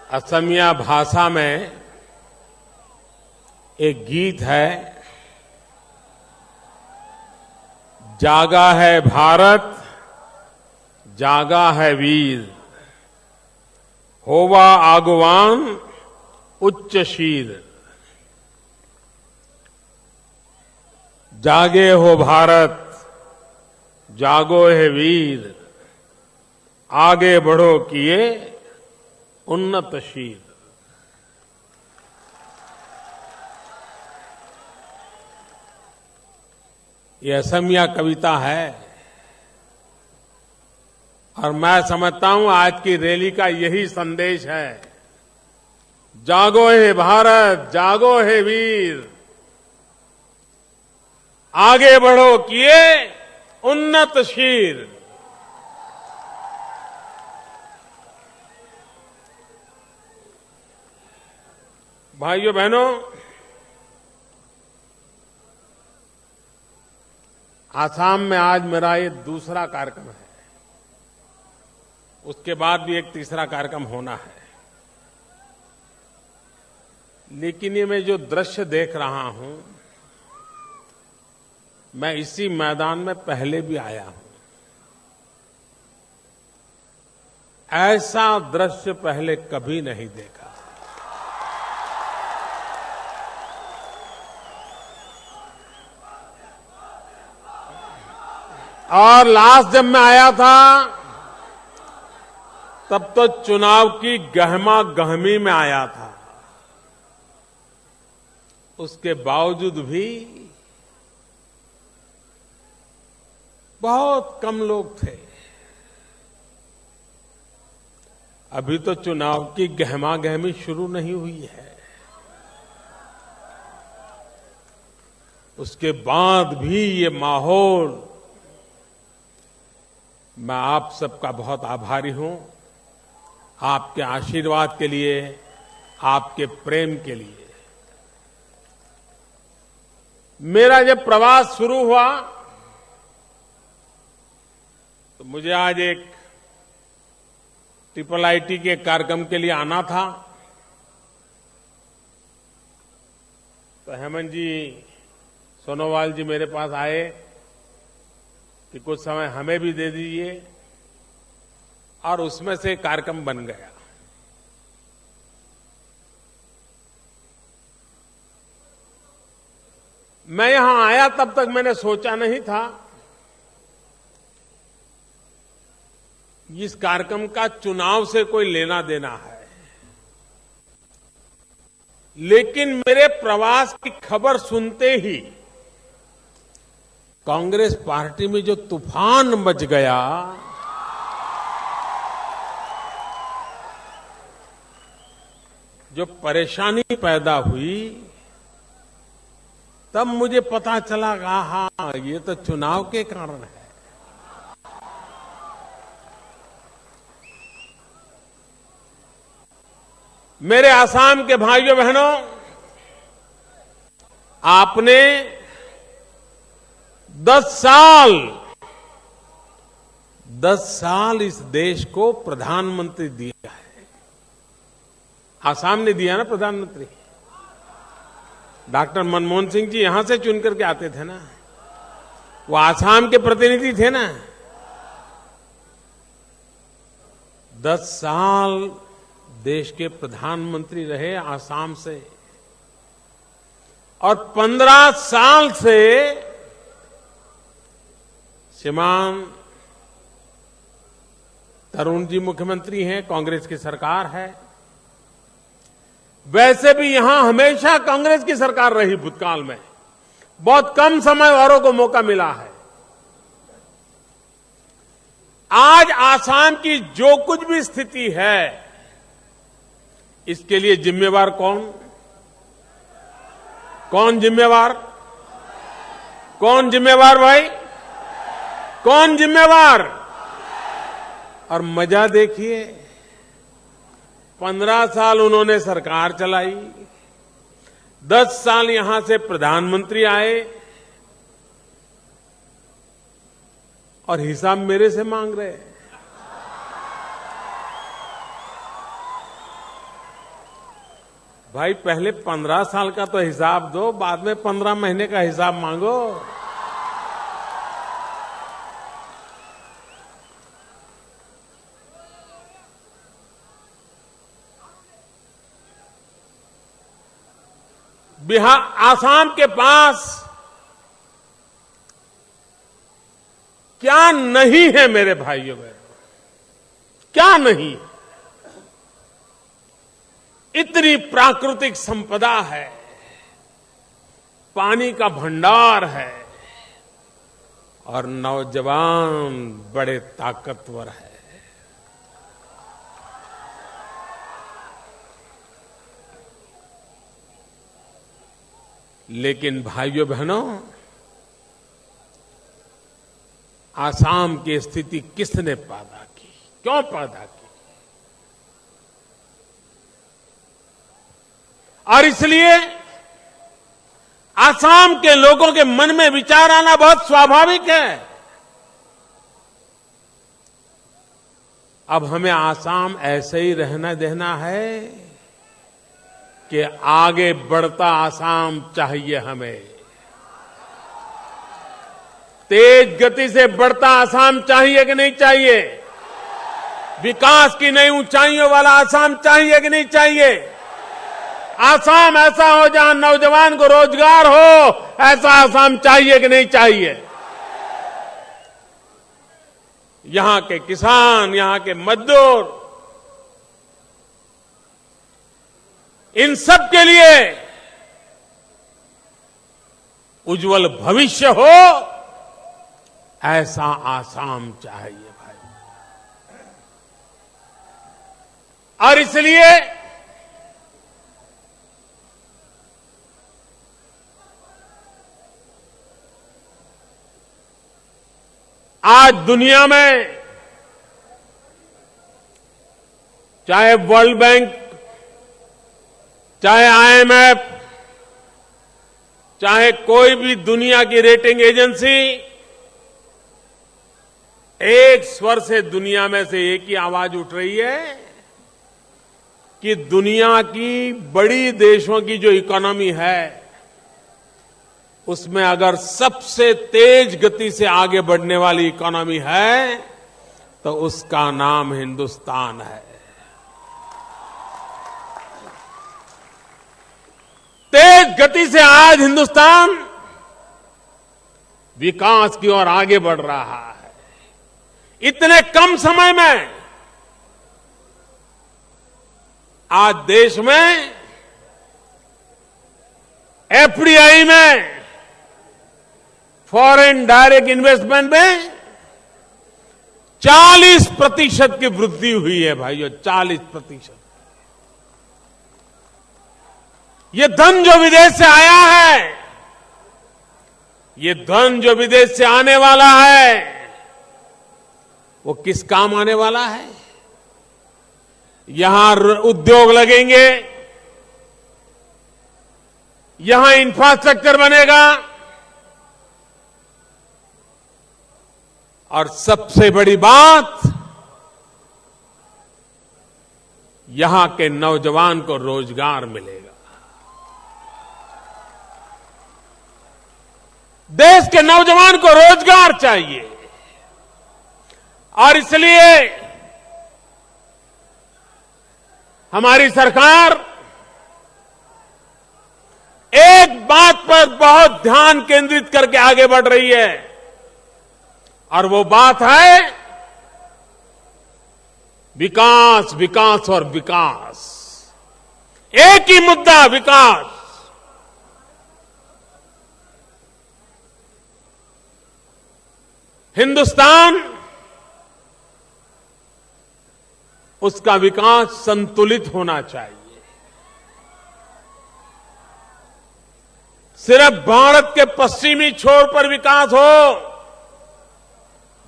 असमिया भाषा में एक गीत है, जागा है भारत जागा है वीर, होवा आगवान उच्च शीर। जागे हो भारत जागो है वीर, आगे बढ़ो किए उन्नत शीर। ये असमिया कविता है और मैं समझता हूं आज की रैली का यही संदेश है। जागो हे भारत जागो हे वीर, आगे बढ़ो किए उन्नत शीर। भाइयों बहनों, आसाम में आज मेरा ये दूसरा कार्यक्रम है। उसके बाद भी एक तीसरा कार्यक्रम होना है। लेकिन ये मैं जो दृश्य देख रहा हूं, मैं इसी मैदान में पहले भी आया हूं। ऐसा दृश्य पहले कभी नहीं देखा। और लास्ट जब मैं आया था तब तो चुनाव की गहमा गहमी में आया था। उसके बावजूद भी बहुत कम लोग थे। अभी तो चुनाव की गहमा गहमी शुरू नहीं हुई है। उसके बाद भी ये माहौल, मैं आप सबका बहुत आभारी हूं, आपके आशीर्वाद के लिए, आपके प्रेम के लिए। मेरा जब प्रवास शुरू हुआ तो मुझे आज एक IIIT के कार्यक्रम के लिए आना था। तो हेमंत जी, सोनोवाल जी मेरे पास आए कि कुछ समय हमें भी दे दीजिए, और उसमें से कार्यक्रम बन गया। मैं यहां आया तब तक मैंने सोचा नहीं था इस कार्यक्रम का चुनाव से कोई लेना देना है। लेकिन मेरे प्रवास की खबर सुनते ही कांग्रेस पार्टी में जो तूफान मच गया, जो परेशानी पैदा हुई, तब मुझे पता चला कि हाँ, ये तो चुनाव के कारण है। मेरे आसाम के भाइयों बहनों, आपने 10 साल इस देश को प्रधानमंत्री दिया है। आसाम ने दिया ना प्रधानमंत्री। डॉक्टर मनमोहन सिंह जी यहां से चुन करके आते थे ना, वो आसाम के प्रतिनिधि थे ना। 10 साल देश के प्रधानमंत्री रहे आसाम से, और 15 साल से श्रीमान तरुण जी मुख्यमंत्री हैं, कांग्रेस की सरकार है। वैसे भी यहां हमेशा कांग्रेस की सरकार रही। भूतकाल में बहुत कम समय औरों को मौका मिला है। आज आसाम की जो कुछ भी स्थिति है, इसके लिए जिम्मेवार कौन? कौन जिम्मेवार? कौन जिम्मेवार भाई? कौन जिम्मेवार? और मजा देखिए, 15 साल उन्होंने सरकार चलाई, 10 साल यहां से प्रधानमंत्री आए, और हिसाब मेरे से मांग रहे हैं। भाई पहले 15 साल का तो हिसाब दो, बाद में 15 महीने का हिसाब मांगो। बिहार, आसाम के पास क्या नहीं है मेरे भाइयों बहनों, क्या नहीं। इतनी प्राकृतिक संपदा है, पानी का भंडार है और नौजवान बड़े ताकतवर है। लेकिन भाइयों बहनों, आसाम की स्थिति किसने पैदा की, क्यों पैदा की? और इसलिए आसाम के लोगों के मन में विचार आना बहुत स्वाभाविक है। अब हमें आसाम ऐसे ही रहना देना है कि आगे बढ़ता आसाम चाहिए हमें। तेज गति से बढ़ता आसाम चाहिए कि नहीं चाहिए? विकास की नई ऊंचाइयों वाला आसाम चाहिए कि नहीं चाहिए? आसाम ऐसा हो जहां नौजवान को रोजगार हो, ऐसा आसाम चाहिए कि नहीं चाहिए? यहां के किसान, यहां के मजदूर, इन सब के लिए उज्जवल भविष्य हो, ऐसा आसाम चाहिए भाई। और इसलिए आज दुनिया में चाहे वर्ल्ड बैंक, चाहे IMF, चाहे कोई भी दुनिया की रेटिंग एजेंसी, एक स्वर से दुनिया में से एक ही आवाज उठ रही है कि दुनिया की बड़ी देशों की जो इकोनॉमी है, उसमें अगर सबसे तेज गति से आगे बढ़ने वाली इकोनॉमी है तो उसका नाम हिंदुस्तान है। तेज गति से आज हिंदुस्तान विकास की ओर आगे बढ़ रहा है। इतने कम समय में आज देश में FDI में, फॉरेन डायरेक्ट इन्वेस्टमेंट में 40% की वृद्धि हुई है भाइयों, 40%। ये धन जो विदेश से आया है, ये धन जो विदेश से आने वाला है, वो किस काम आने वाला है? यहां उद्योग लगेंगे, यहां इंफ्रास्ट्रक्चर बनेगा और सबसे बड़ी बात, यहां के नौजवान को रोजगार मिलेगा। देश के नौजवान को रोजगार चाहिए और इसलिए हमारी सरकार एक बात पर बहुत ध्यान केंद्रित करके आगे बढ़ रही है और वो बात है विकास, विकास और विकास। एक ही मुद्दा, विकास। हिंदुस्तान, उसका विकास संतुलित होना चाहिए। सिर्फ भारत के पश्चिमी छोर पर विकास हो,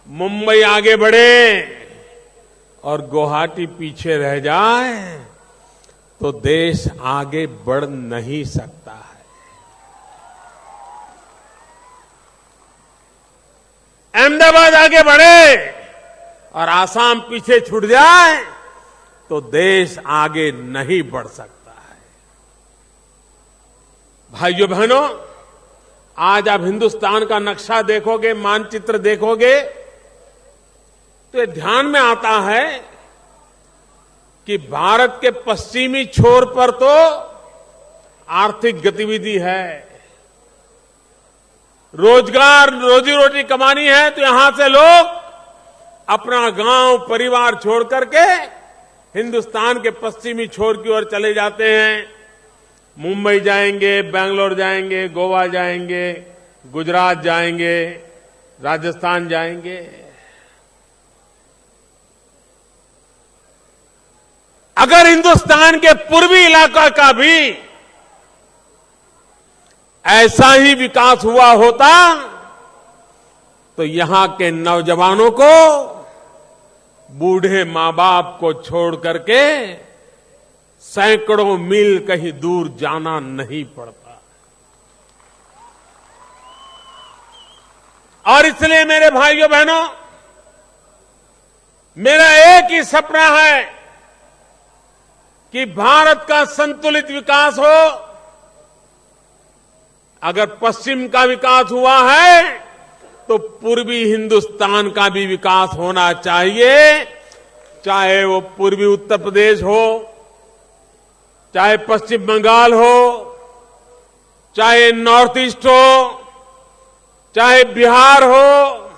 मुंबई आगे बढ़े और गुवाहाटी पीछे रह जाए तो देश आगे बढ़ नहीं सकता है। अहमदाबाद आगे बढ़े और आसाम पीछे छूट जाए तो देश आगे नहीं बढ़ सकता है। भाइयों बहनों, आज आप हिंदुस्तान का नक्शा देखोगे, मानचित्र देखोगे, तो ये ध्यान में आता है कि भारत के पश्चिमी छोर पर तो आर्थिक गतिविधि है, रोजगार, रोजी रोटी कमानी है, तो यहां से लोग अपना गांव, परिवार छोड़ करके हिंदुस्तान के पश्चिमी छोर की ओर चले जाते हैं। मुंबई जाएंगे, बेंगलोर जाएंगे, गोवा जाएंगे, गुजरात जाएंगे, राजस्थान जाएंगे। अगर हिंदुस्तान के पूर्वी इलाका का भी ऐसा ही विकास हुआ होता तो यहां के नौजवानों को, बूढ़े मां बाप को छोड़ करके सैकड़ों मील कहीं दूर जाना नहीं पड़ता। और इसलिए मेरे भाइयों बहनों, मेरा एक ही सपना है कि भारत का संतुलित विकास हो। अगर पश्चिम का विकास हुआ है तो पूर्वी हिंदुस्तान का भी विकास होना चाहिए, चाहे वो पूर्वी उत्तर प्रदेश हो, चाहे पश्चिम बंगाल हो, चाहे नॉर्थ ईस्ट हो, चाहे बिहार हो।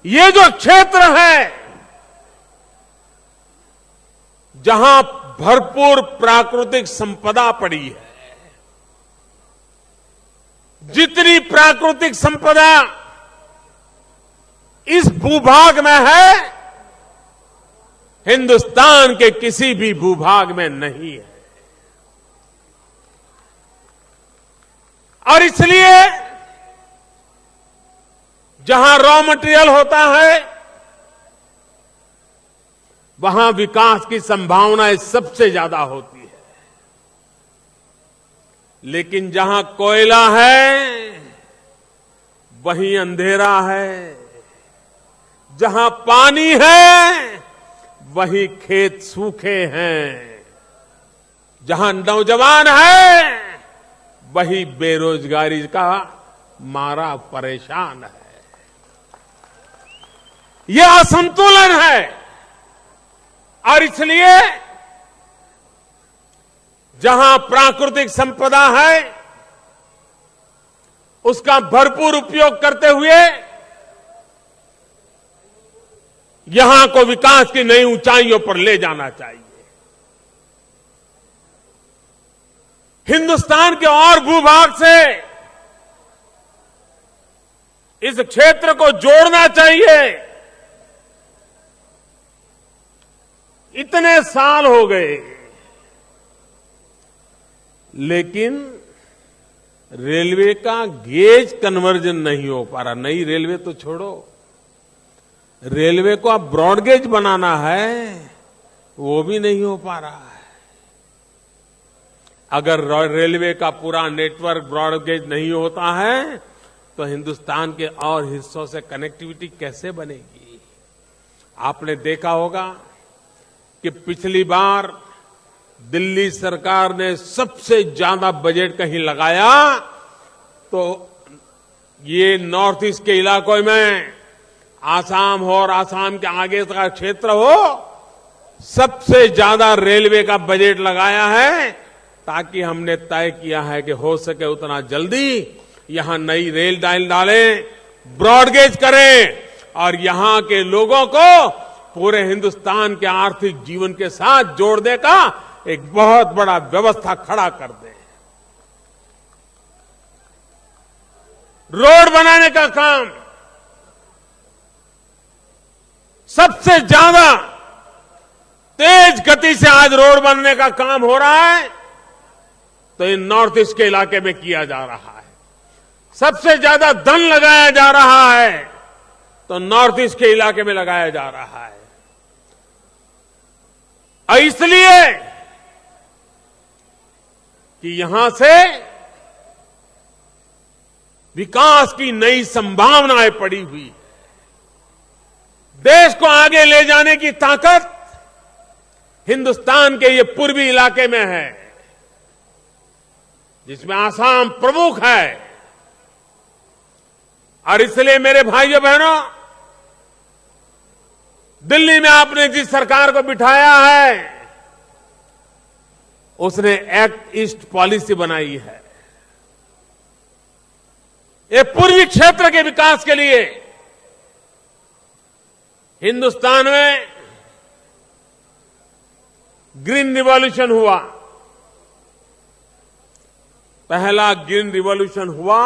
ये जो क्षेत्र है जहां भरपूर प्राकृतिक संपदा पड़ी है, जितनी प्राकृतिक संपदा इस भूभाग में है, हिंदुस्तान के किसी भी भूभाग में नहीं है। और इसलिए जहां रॉ मटेरियल होता है, वहां विकास की संभावनाएं सबसे ज्यादा होती है। लेकिन जहां कोयला है, वहीं अंधेरा है। जहां पानी है, वहीं खेत सूखे हैं। जहां नौजवान है, वहीं बेरोजगारी का मारा परेशान है। यह असंतुलन है। और इसलिए जहां प्राकृतिक संपदा है, उसका भरपूर उपयोग करते हुए यहां को विकास की नई ऊंचाइयों पर ले जाना चाहिए। हिंदुस्तान के और भूभाग से इस क्षेत्र को जोड़ना चाहिए। इतने साल हो गए, लेकिन रेलवे का गेज कन्वर्जन नहीं हो पा रहा। नई रेलवे तो छोड़ो, रेलवे को अब ब्रॉडगेज बनाना है, वो भी नहीं हो पा रहा है। अगर रेलवे का पूरा नेटवर्क ब्रॉडगेज नहीं होता है तो हिंदुस्तान के और हिस्सों से कनेक्टिविटी कैसे बनेगी? आपने देखा होगा कि पिछली बार दिल्ली सरकार ने सबसे ज्यादा बजट कहीं लगाया तो ये नॉर्थ ईस्ट के इलाकों में, आसाम हो और आसाम के आगे का क्षेत्र हो, सबसे ज्यादा रेलवे का बजट लगाया है, ताकि हमने तय किया है कि हो सके उतना जल्दी यहां नई रेल लाइन डालें, ब्रॉडगेज करें और यहां के लोगों को पूरे हिंदुस्तान के आर्थिक जीवन के साथ जोड़ने का एक बहुत बड़ा व्यवस्था खड़ा कर दें। रोड बनाने का काम सबसे ज्यादा तेज गति से आज रोड बनने का काम हो रहा है तो इन नॉर्थ ईस्ट के इलाके में किया जा रहा है। सबसे ज्यादा धन लगाया जा रहा है तो नॉर्थ ईस्ट के इलाके में लगाया जा रहा है। और इसलिए कि यहां से विकास की नई संभावनाएं पड़ी हुई है। देश को आगे ले जाने की ताकत हिंदुस्तान के ये पूर्वी इलाके में है। जिसमें आसाम प्रमुख है। और इसलिए मेरे भाइयों बहनों, दिल्ली में आपने जिस सरकार को बिठाया है, उसने एक्ट ईस्ट पॉलिसी बनाई है। ये पूर्वी क्षेत्र के विकास के लिए हिंदुस्तान में ग्रीन रिवॉल्यूशन हुआ। पहला ग्रीन रिवॉल्यूशन हुआ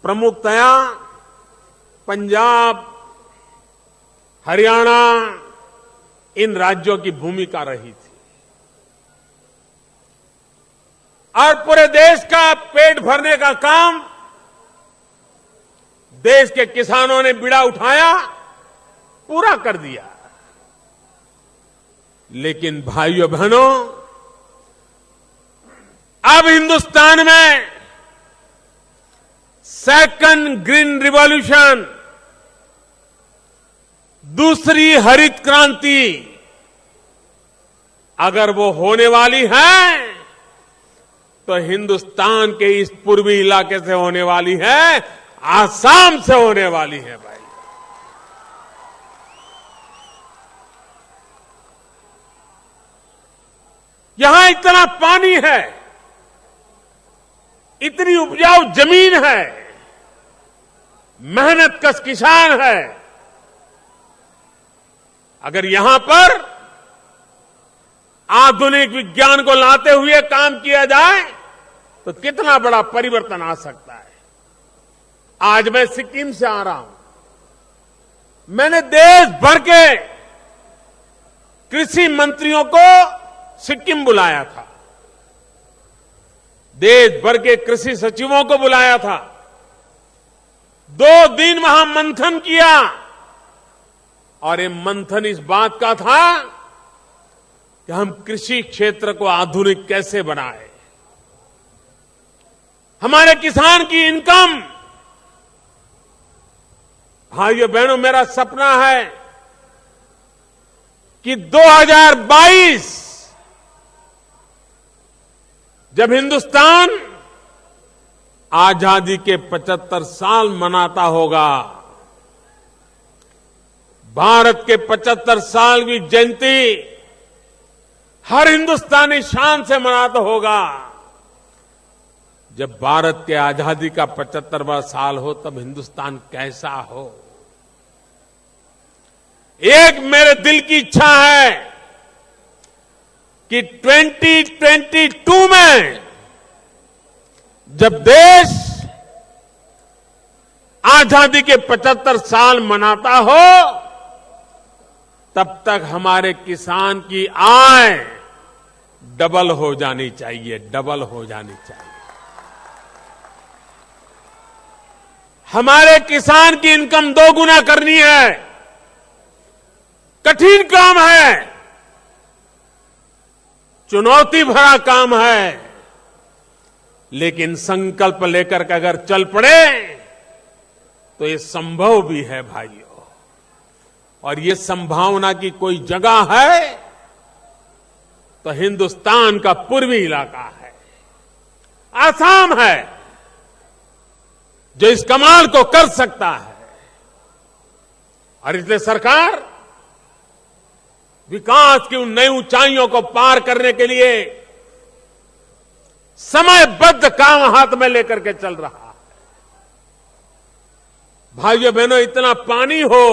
प्रमुखतया पंजाब, हरियाणा, इन राज्यों की भूमिका रही थी। और पूरे देश का पेट भरने का काम देश के किसानों ने बीड़ा उठाया, पूरा कर दिया। लेकिन भाइयों बहनों, अब हिंदुस्तान में सेकंड ग्रीन रिवॉल्यूशन, दूसरी हरित क्रांति अगर वो होने वाली है, तो हिंदुस्तान के इस पूर्वी इलाके से होने वाली है, आसाम से होने वाली है। भाई, यहां इतना पानी है, इतनी उपजाऊ जमीन है, मेहनतकश किसान है। अगर यहां पर आधुनिक विज्ञान को लाते हुए काम किया जाए, तो कितना बड़ा परिवर्तन आ सकता है। आज मैं सिक्किम से आ रहा हूं। मैंने देश भर के कृषि मंत्रियों को सिक्किम बुलाया था, देश भर के कृषि सचिवों को बुलाया था। 2 दिन वहां मंथन किया, और ये मंथन इस बात का था कि हम कृषि क्षेत्र को आधुनिक कैसे बनाएं, हमारे किसान की इनकम। भाइयों बहनों, मेरा सपना है कि 2022 जब हिंदुस्तान आजादी के 75 साल मनाता होगा, भारत के 75 साल की जयंती हर हिंदुस्तानी शान से मनाता होगा। जब भारत के आजादी का 75वां साल हो, तब हिंदुस्तान कैसा हो। एक मेरे दिल की इच्छा है कि 2022 में जब देश आजादी के 75 साल मनाता हो, तब तक हमारे किसान की आय डबल हो जानी चाहिए, डबल हो जानी चाहिए। हमारे किसान की इनकम 2 गुना करनी है। कठिन काम है, चुनौती भरा काम है, लेकिन संकल्प लेकर के अगर चल पड़े तो ये संभव भी है भाइयों। और ये संभावना की कोई जगह है तो हिंदुस्तान का पूर्वी इलाका है, आसाम है, जो इस कमाल को कर सकता है। और इसलिए सरकार विकास की उन नई ऊंचाइयों को पार करने के लिए समयबद्ध काम हाथ में लेकर के चल रहा है। भाइयों बहनों, इतना पानी हो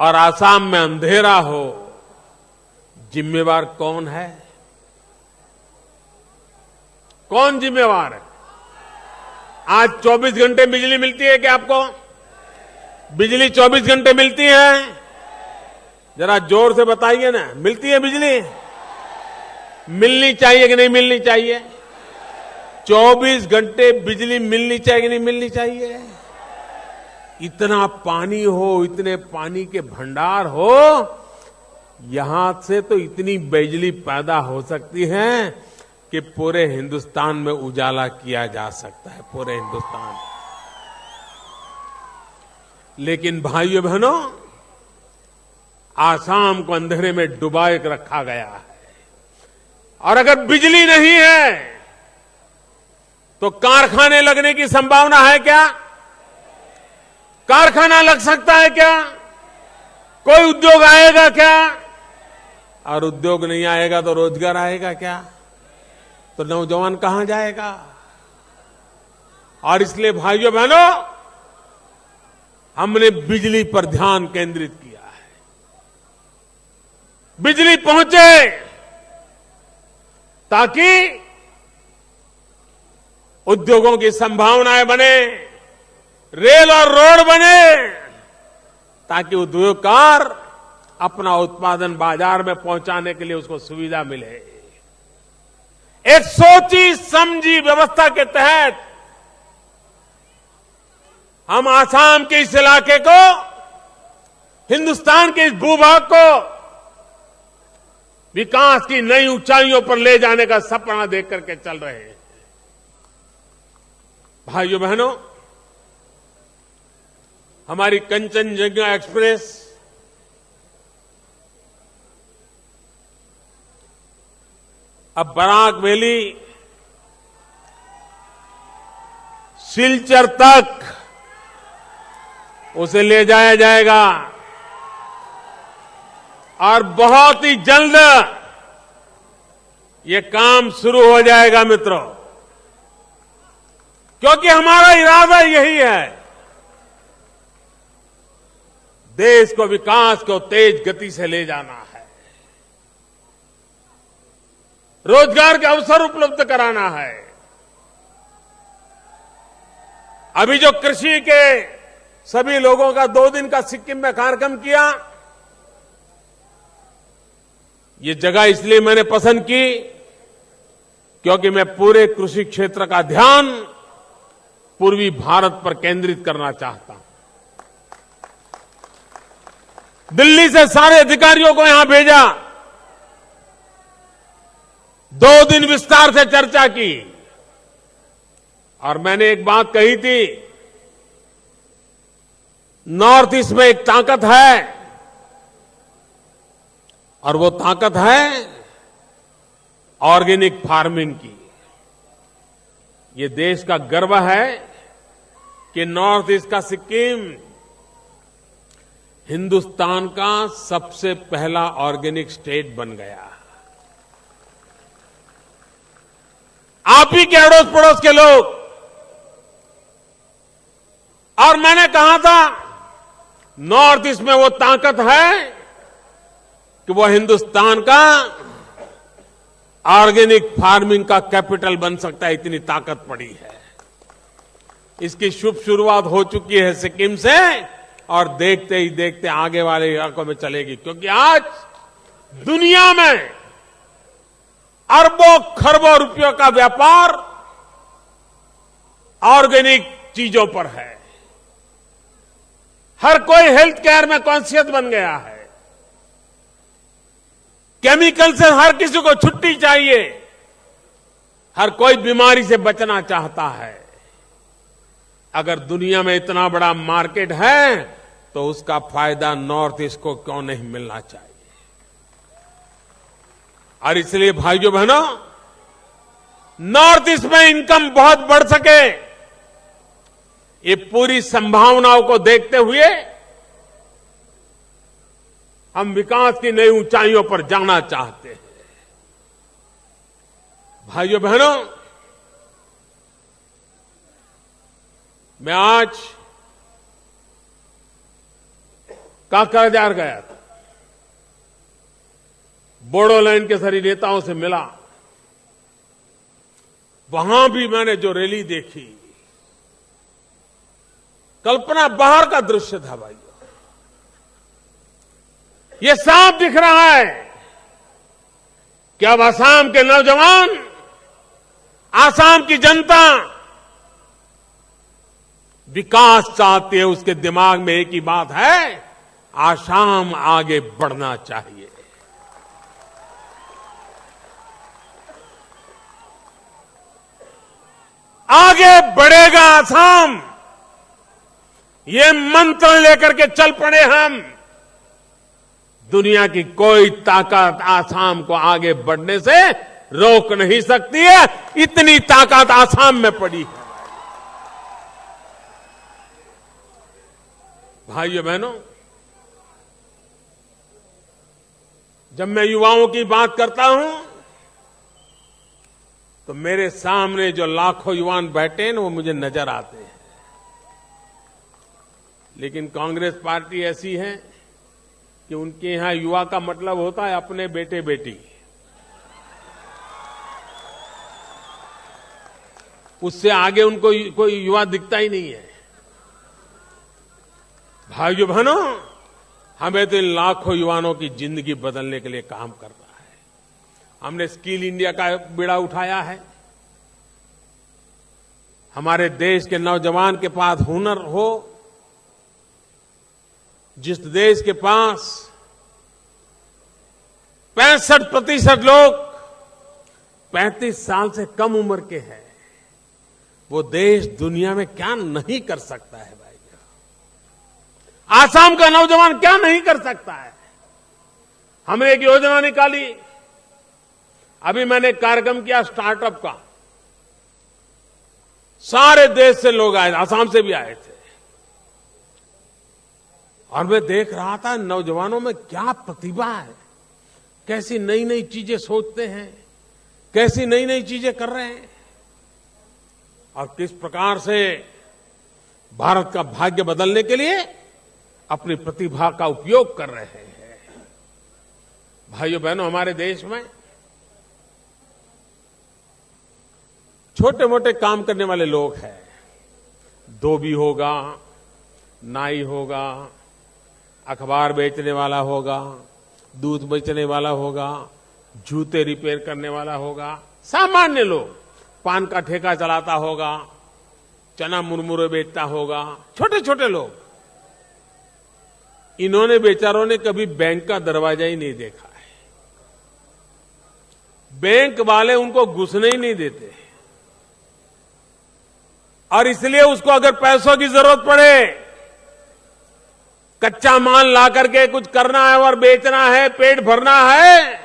और आसाम में अंधेरा हो, जिम्मेवार कौन है? कौन जिम्मेवार है? आज 24 घंटे बिजली मिलती है क्या आपको? बिजली 24 घंटे मिलती है? जरा जोर से बताइए ना, मिलती है बिजली? मिलनी चाहिए कि नहीं मिलनी चाहिए? 24 घंटे बिजली मिलनी चाहिए कि नहीं मिलनी चाहिए? इतना पानी हो, इतने पानी के भंडार हो, यहां से तो इतनी बिजली पैदा हो सकती है कि पूरे हिंदुस्तान में उजाला किया जा सकता है, पूरे हिंदुस्तान। लेकिन भाइयों बहनों, आसाम को अंधेरे में डुबाए रखा गया है और अगर बिजली नहीं है तो कारखाने लगने की संभावना है क्या? कारखाना लग सकता है क्या? कोई उद्योग आएगा क्या? और उद्योग नहीं आएगा तो रोजगार आएगा क्या? तो नौजवान कहां जाएगा? और इसलिए भाइयों बहनों, हमने बिजली पर ध्यान केंद्रित किया है। बिजली पहुंचे ताकि उद्योगों की संभावनाएं बने, रेल और रोड बने, ताकि उद्योगकार अपना उत्पादन बाजार में पहुंचाने के लिए उसको सुविधा मिले। एक सोची समझी व्यवस्था के तहत हम आसाम के इस इलाके को, हिंदुस्तान के इस भूभाग को विकास की नई ऊंचाइयों पर ले जाने का सपना देख करके चल रहे हैं। भाइयों बहनों, हमारी कंचनजंगा एक्सप्रेस अब बराक वैली, सिलचर तक उसे ले जाया जाएगा और बहुत ही जल्द ये काम शुरू हो जाएगा मित्रों, क्योंकि हमारा इरादा यही है, देश को विकास को तेज गति से ले जाना है, रोजगार के अवसर उपलब्ध कराना है। अभी जो कृषि के सभी लोगों का 2 दिन का सिक्किम में कार्यक्रम किया, ये जगह इसलिए मैंने पसंद की क्योंकि मैं पूरे कृषि क्षेत्र का ध्यान पूर्वी भारत पर केंद्रित करना चाहता हूं। दिल्ली से सारे अधिकारियों को यहां भेजा, 2 दिन विस्तार से चर्चा की और मैंने एक बात कही थी, नॉर्थ ईस्ट में एक ताकत है और वो ताकत है ऑर्गेनिक फार्मिंग की। ये देश का गर्व है कि नॉर्थ ईस्ट का सिक्किम हिंदुस्तान का सबसे पहला ऑर्गेनिक स्टेट बन गया। आप ही के अड़ोस पड़ोस के लोग, और मैंने कहा था नॉर्थ ईस्ट में वो ताकत है कि वो हिंदुस्तान का ऑर्गेनिक फार्मिंग का कैपिटल बन सकता है, इतनी ताकत पड़ी है। इसकी शुभ शुरुआत हो चुकी है सिक्किम से और देखते ही देखते आगे वाले इलाकों में चलेगी, क्योंकि आज दुनिया में अरबों खरबों रुपयों का व्यापार ऑर्गेनिक चीजों पर है। हर कोई हेल्थ केयर में कॉन्शियस बन गया है। केमिकल से हर किसी को छुट्टी चाहिए, हर कोई बीमारी से बचना चाहता है। अगर दुनिया में इतना बड़ा मार्केट है तो उसका फायदा नॉर्थ ईस्ट को क्यों नहीं मिलना चाहिए। और इसलिए भाइयों बहनों, नॉर्थ ईस्ट में इनकम बहुत बढ़ सके, ये पूरी संभावनाओं को देखते हुए हम विकास की नई ऊंचाइयों पर जाना चाहते हैं। भाइयों बहनों, मैं आज काकराझार गया था, बोडोलैंड के सारे नेताओं से मिला। वहां भी मैंने जो रैली देखी, कल्पना बाहर का दृश्य था भाइयों। ये साफ दिख रहा है कि अब असम के नौजवान, असम की जनता विकास चाहती है। उसके दिमाग में एक ही बात है, असम आगे बढ़ना चाहिए। आगे बढ़ेगा असम, ये मंत्र लेकर के चल पड़े हम। दुनिया की कोई ताकत असम को आगे बढ़ने से रोक नहीं सकती है। इतनी ताकत आसाम में पड़ी है। भाइयों बहनों, जब मैं युवाओं की बात करता हूं तो मेरे सामने जो लाखों युवान बैठे हैं वो मुझे नजर आते हैं। लेकिन कांग्रेस पार्टी ऐसी है कि उनके यहां युवा का मतलब होता है अपने बेटे बेटी। उससे आगे उनको कोई युवा दिखता ही नहीं है। भाइयों बहनों, हमें तो इन लाखों युवाओं की जिंदगी बदलने के लिए काम करना है। हमने स्किल इंडिया का बीड़ा उठाया है। हमारे देश के नौजवान के पास हुनर हो, जिस देश के पास 65% लोग 35 साल से कम उम्र के हैं, वो देश दुनिया में क्या नहीं कर सकता है। भाई, आसाम का नौजवान क्या नहीं कर सकता है। हमने एक योजना निकाली। अभी मैंने कार्यक्रम किया स्टार्टअप का। सारे देश से लोग आए, आसाम से भी आए थे। और मैं देख रहा था नौजवानों में क्या प्रतिभा है, कैसी नई नई चीजें सोचते हैं, कैसी नई नई चीजें कर रहे हैं और किस प्रकार से भारत का भाग्य बदलने के लिए अपनी प्रतिभा का उपयोग कर रहे हैं। भाइयों बहनों, हमारे देश में छोटे मोटे काम करने वाले लोग हैं। धोबी होगा, नाई होगा, अखबार बेचने वाला होगा, दूध बेचने वाला होगा, जूते रिपेयर करने वाला होगा, सामान्य लोग, पान का ठेका चलाता होगा, चना मुरमुरे बेचता होगा, छोटे छोटे लोग। इन्होंने बेचारों ने कभी बैंक का दरवाजा ही नहीं देखा है। बैंक वाले उनको घुसने ही नहीं देते और इसलिए उसको अगर पैसों की जरूरत पड़े, कच्चा माल ला करके कुछ करना है और बेचना है, पेट भरना है,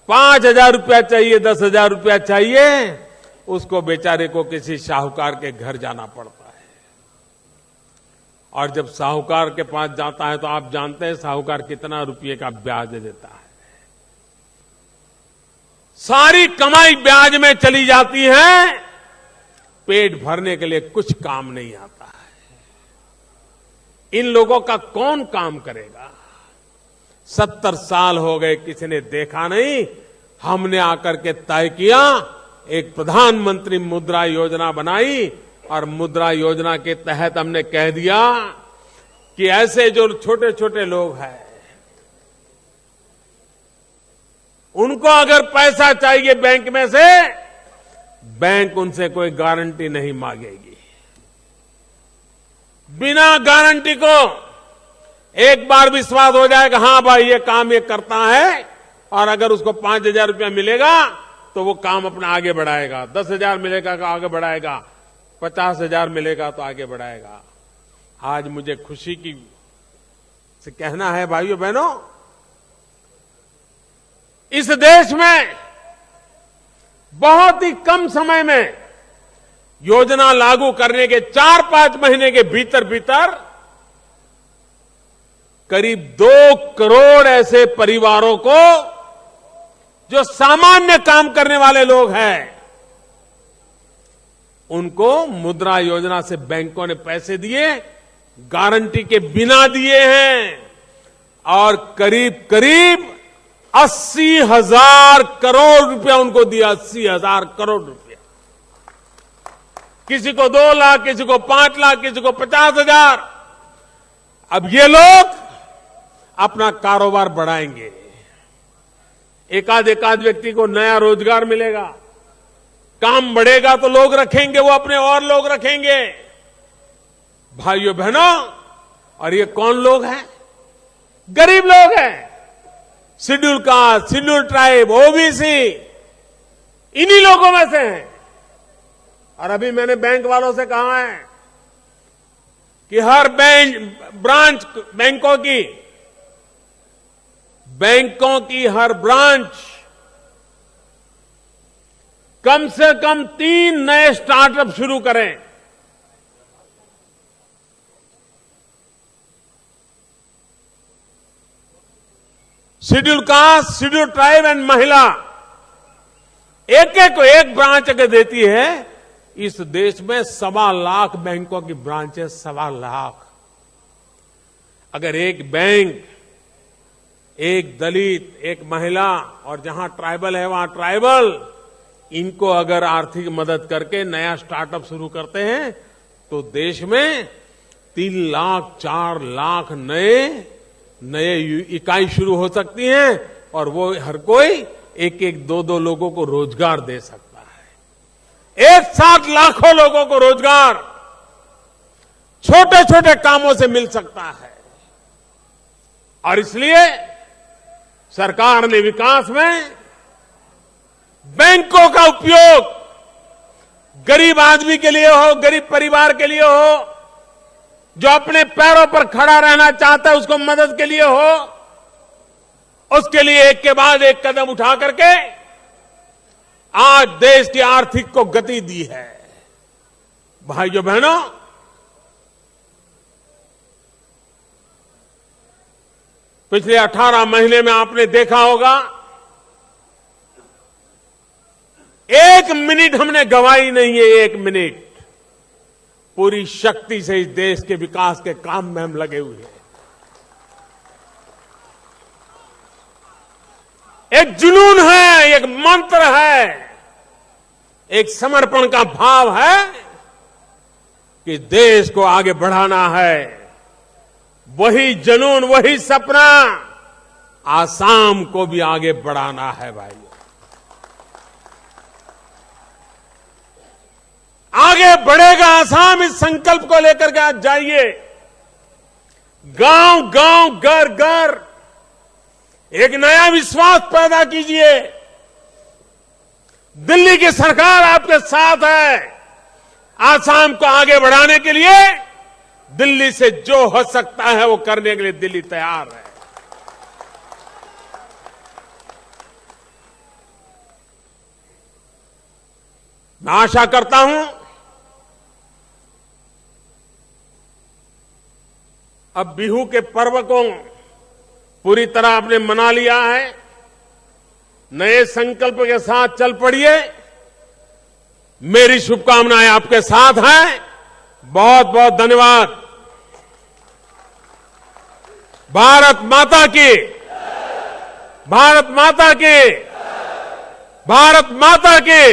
5,000 रुपया चाहिए, 10,000 रुपया चाहिए, उसको बेचारे को किसी साहूकार के घर जाना पड़ता है। और जब साहूकार के पास जाता है तो आप जानते हैं साहूकार कितना रुपये का ब्याज देता है। सारी कमाई ब्याज में चली जाती है, पेट भरने के लिए कुछ काम नहीं आता है। इन लोगों का कौन काम करेगा? 70 साल हो गए, किसी ने देखा नहीं। हमने आकर के तय किया, एक प्रधानमंत्री मुद्रा योजना बनाई और मुद्रा योजना के तहत हमने कह दिया कि ऐसे जो छोटे छोटे लोग हैं, उनको अगर पैसा चाहिए बैंक में से, बैंक उनसे कोई गारंटी नहीं मांगेगी। बिना गारंटी को एक बार विश्वास हो जाएगा, हां भाई ये काम ये करता है, और अगर उसको 5,000 रुपया मिलेगा तो वो काम अपना आगे बढ़ाएगा, 10,000 मिलेगा तो आगे बढ़ाएगा, 50,000 मिलेगा तो आगे बढ़ाएगा। आज मुझे खुशी की से कहना है भाइयों बहनों, इस देश में बहुत ही कम समय में योजना लागू करने के 4-5 महीने के भीतर भीतर करीब 2 करोड़ ऐसे परिवारों को, जो सामान्य काम करने वाले लोग हैं, उनको मुद्रा योजना से बैंकों ने पैसे दिए, गारंटी के बिना दिए हैं। और करीब करीब 80,000 करोड़ रुपया उनको दिया, 80,000 करोड़ रुपया। किसी को 2 लाख, किसी को 5 लाख, किसी को 50,000। अब ये लोग अपना कारोबार बढ़ाएंगे, एकाध व्यक्ति को नया रोजगार मिलेगा, काम बढ़ेगा तो लोग रखेंगे, वो अपने और लोग रखेंगे। भाइयों बहनों, और ये कौन लोग हैं? गरीब लोग हैं, schedule caste, schedule tribe, OBC, इन्हीं लोगों में से हैं। और अभी मैंने बैंक वालों से कहा है कि हर ब्रांच, बैंकों की हर ब्रांच कम से कम 3 नए स्टार्टअप शुरू करें। Schedule caste, schedule tribe and महिला एक एक को एक ब्रांच अगर देती है, इस देश में 1.25 लाख बैंकों की ब्रांचेस, 1.25 लाख। अगर एक बैंक, एक दलित, एक महिला और जहां ट्राइबल है वहां ट्राइबल, इनको अगर आर्थिक मदद करके नया स्टार्टअप शुरू करते हैं तो देश में 3 लाख 4 लाख नए इकाई शुरू हो सकती हैं और वो हर कोई एक एक 2 लोगों को रोजगार दे सकता है। एक साथ लाखों लोगों को रोजगार छोटे छोटे कामों से मिल सकता है। और इसलिए सरकार ने विकास में बैंकों का उपयोग गरीब आदमी के लिए हो, गरीब परिवार के लिए हो, जो अपने पैरों पर खड़ा रहना चाहता है उसको मदद के लिए हो, उसके लिए एक के बाद एक कदम उठा करके आज देश की आर्थिक को गति दी है। भाइयों बहनों, पिछले 18 महीने में आपने देखा होगा 1 मिनट हमने गंवाई नहीं है। 1 मिनट पूरी शक्ति से इस देश के विकास के काम में हम लगे हुए हैं। एक जुनून है, एक मंत्र है, एक समर्पण का भाव है कि देश को आगे बढ़ाना है। वही जुनून, वही सपना आसाम को भी आगे बढ़ाना है। भाइयों, आगे बढ़ेगा आसाम, इस संकल्प को लेकर के आज जाइए। गांव गांव, घर घर एक नया विश्वास पैदा कीजिए। दिल्ली की सरकार आपके साथ है। आसाम को आगे बढ़ाने के लिए दिल्ली से जो हो सकता है वो करने के लिए दिल्ली तैयार है। मैं आशा करता हूं अब बिहू के पर्व को पूरी तरह आपने मना लिया है। नए संकल्प के साथ चल पड़िए। मेरी शुभकामनाएं आपके साथ हैं। बहुत बहुत धन्यवाद। भारत माता की, भारत माता की, भारत माता की।